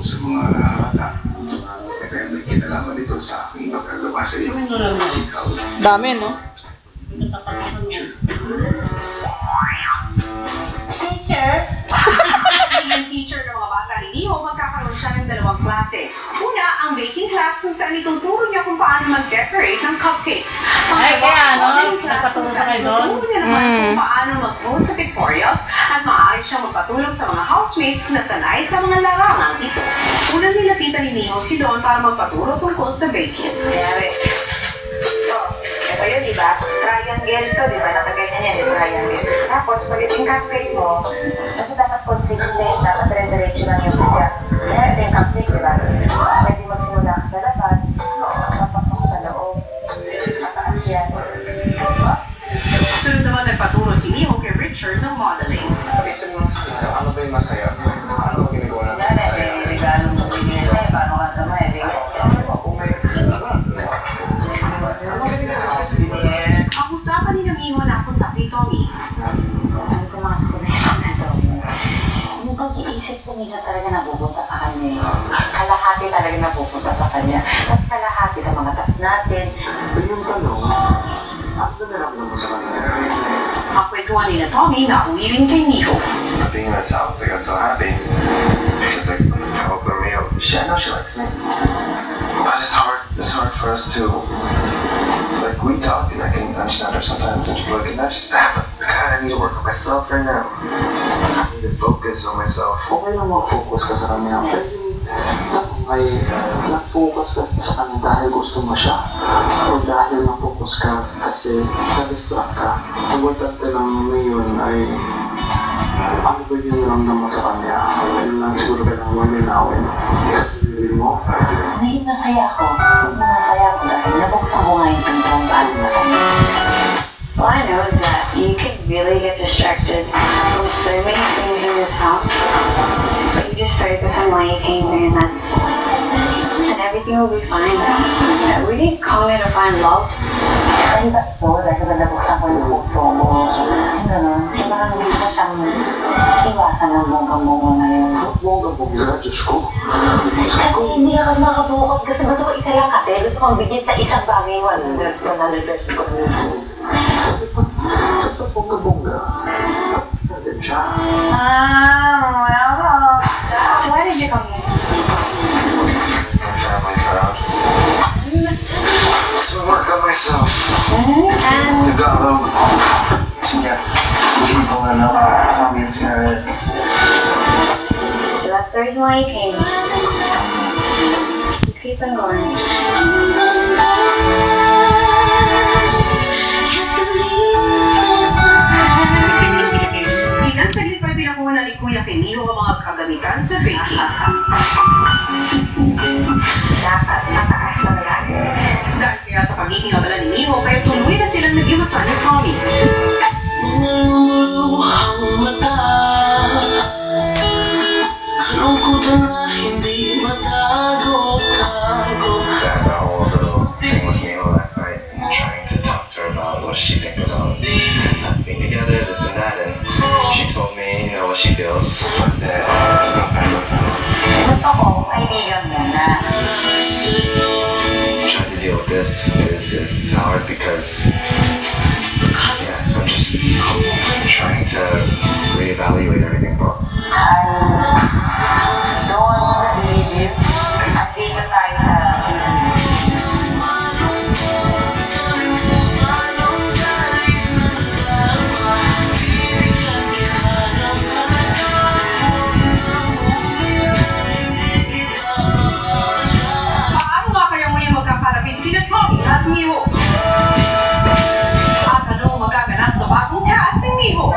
sa mga bata. Kaya may kinalaman dito sa aking magagawa sa iyo. Ikaw. Dami, no? Teacher? Ang teacher ng mga bata ni Niho, magkakaroon siya ng dalawang klase. Una, ang baking class kung saan ituturo niya kung paano mag-decorate ng cupcakes. Ay, kaya ano? Coding class Nagpaturo kung sa saan kayo doon? ituturo niya naman kung paano mag-pose sa pictorials at maaari siyang magpatulong sa mga housemates na sanay sa mga larangang ito. Unang nilapitan ni Niho si Don para magpaturo tungkol sa baking. Kaya, ito yun, di ba? Triangle to, di ba? Nakaganyan yan, yung triangle. Tapos, pag yung cupcake mo, kasi dapat consistent, dapat dire-diretso lang yung kaya. Kaya ito yung cupcake, di ba? Pwede magsimula ka sa labas, papasok sa loob, mataas yan. Sunod naman nagpaturo si Niho kay Richard ng modeling. Ano ba yung masaya? Ano ginagawa natin Yan, masaya? may regalo mo bigyan sa'yo, paano ka tamay, di ba? Ang usapan ni Niho na punta kay Tommy. Ang pumasok ko na yan na daw. Yung pag-iisip ko nila talaga napupunta sa kanya. Kalahati talaga napupunta sa kanya. At kalahati sa mga task natin. Yung tanong, ano na naman mo sa kanila? Ang kwentuhan ni na Tommy na uwi rin kay Niho. Being in this house, I got so happy. Because I hope her meal. I know she likes me. But it's hard for us to, like, we talk and I can understand her sometimes. And look, and not just that, but God, I need to work on myself right now. I need to focus on myself. Okay lang mag-focus ka sa kanya. Pero yung ay nag-focus ka sa kanya dahil gusto mo siya. O dahil na-focus ka kasi na-distract ka. Ang importante lang ngayon ay ano ba yung naramdaman sa kanya. Yun lang siguro kailangan mo linawin. Sa sarili mo. Naging masaya ako. Masaya ako dahil nabuksan ko nga yung pintong bago na kanya. All I know is that you can really get distracted from so many things in this house. But you just focus on why you came here and that's and everything will be fine. We didn't come here to find love. Ay, ba't po? Dahil ba nabuksan ko yung puso mo? Ang gano'n. Yung parang gusto ko siyang iwasan ng bonggang-bongga ngayon. Bongga-bongga, Diyos ko. Kasi hindi ka kasi makabukas. Kasi gusto ko isa lang kasi. Gusto kong bigyan sa isang bagay. 100 pesos ko. Ito bongga-bongga. Natin siya. So why did you come here? My family proud. So I work on myself. And Develop. Yeah. People I know. Tommy and Sarah is. so that's the reason why you came. Just keep on going. Ilang saglit pa pinakuha na ni Kuya kay Niho ang mga kagamitan sa baking. Dapat mataas lang lagi. Dahil kaya sa pagiging abala ni Niho, kaya tuloy na silang nag-iwasan ni Tommy. Had a whole little thing with me last night, trying to talk to her about what she thinks about us being together, this and that, and she told me, you know, what she feels. That, Gusto ko, kaibigan mo na. trying to deal with this is hard because, yeah, I'm trying to reevaluate everything. But I don't want to leave you. Andito tayo sa Paano nga kaya muli magkakalapit sina Tommy at Niho? At ano ang magaganap sa bagong cast ng Niho?